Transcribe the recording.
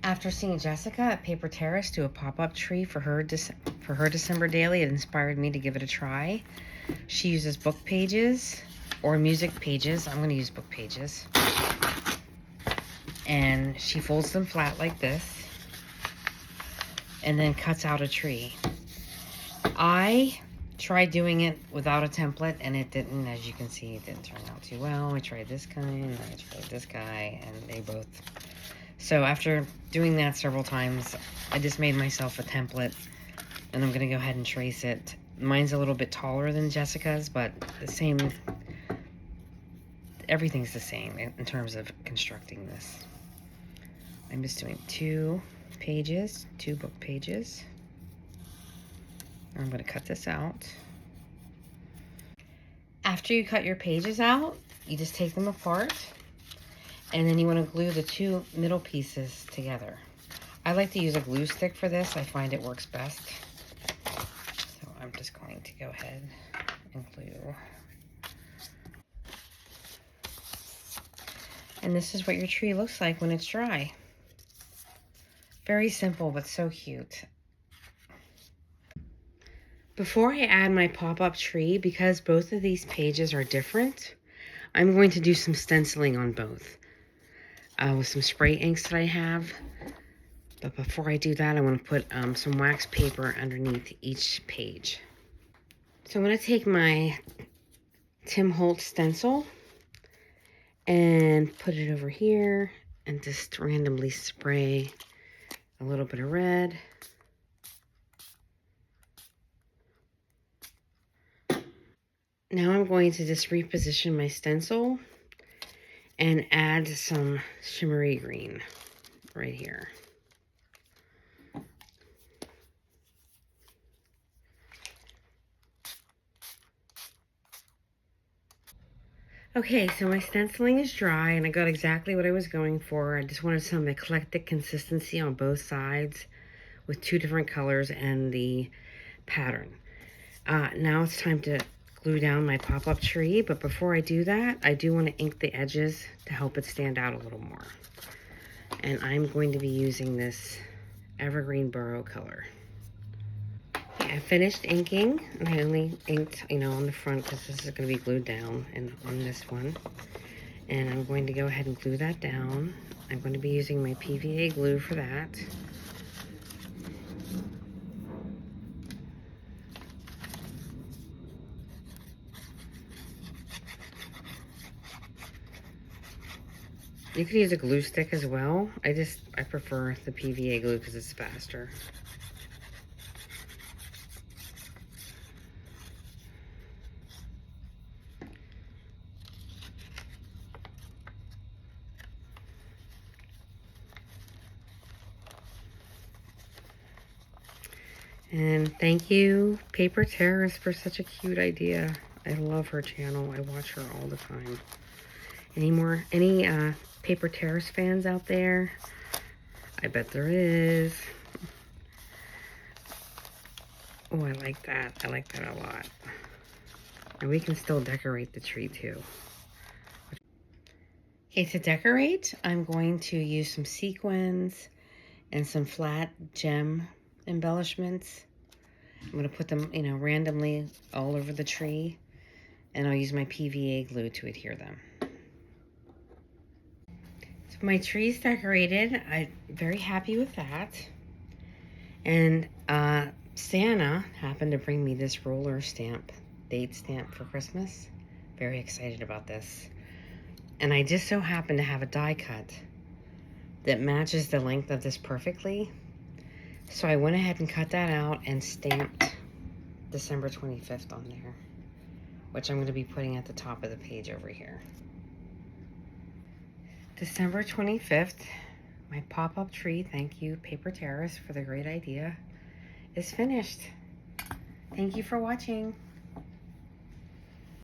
After seeing Jessica at Paper Terrace do a pop-up tree for her December daily, it inspired me to give it a try. She uses book pages or music pages. I'm going to use book pages. And she folds them flat like this and then cuts out a tree. I tried doing it without a template and it didn't, as you can see, it didn't turn out too well. I tried this guy and I tried this guy and they both... So after doing that several times, I just made myself a template and I'm gonna go ahead and trace it. Mine's a little bit taller than Jessica's, but the same, everything's the same in terms of constructing this. I'm just doing 2 pages, 2 book pages. I'm gonna cut this out. After you cut your pages out, you just take them apart. And then you want to glue the 2 middle pieces together. I like to use a glue stick for this. I find it works best. So I'm just going to go ahead and glue. And this is what your tree looks like when it's dry. Very simple, but so cute. Before I add my pop-up tree, because both of these pages are different, I'm going to do some stenciling on both. With some spray inks that I have. But before I do that, I want to put some wax paper underneath each page. So I'm going to take my Tim Holtz stencil and put it over here and just randomly spray a little bit of red. Now I'm going to just reposition my stencil and add some shimmery green right here. Okay, so my stenciling is dry and I got exactly what I was going for. I just wanted some eclectic consistency on both sides with 2 different colors and the pattern. Now it's time to glue down my pop-up tree, but before I do that, I do want to ink the edges to help it stand out a little more. And I'm going to be using this Evergreen Burrow color. I finished inking, and I only inked, on the front because this is going to be glued down and on this one. And I'm going to go ahead and glue that down. I'm going to be using my PVA glue for that. You could use a glue stick as well. I prefer the PVA glue because it's faster. And thank you, Paper Terrace, for such a cute idea. I love her channel. I watch her all the time. Any Paper Terrace fans out there? I bet there is. Oh, I like that. I like that a lot. And we can still decorate the tree too. Okay, to decorate, I'm going to use some sequins and some flat gem embellishments. I'm going to put them, randomly all over the tree. And I'll use my PVA glue to adhere them. So my tree's decorated. I'm very happy with that. And Santa happened to bring me this roller stamp, date stamp for Christmas. Very excited about this. And I just so happen to have a die cut that matches the length of this perfectly. So I went ahead and cut that out and stamped December 25th on there, which I'm going to be putting at the top of the page over here. December 25th, my pop-up tree, thank you Paper Terrace for the great idea, is finished. Thank you for watching.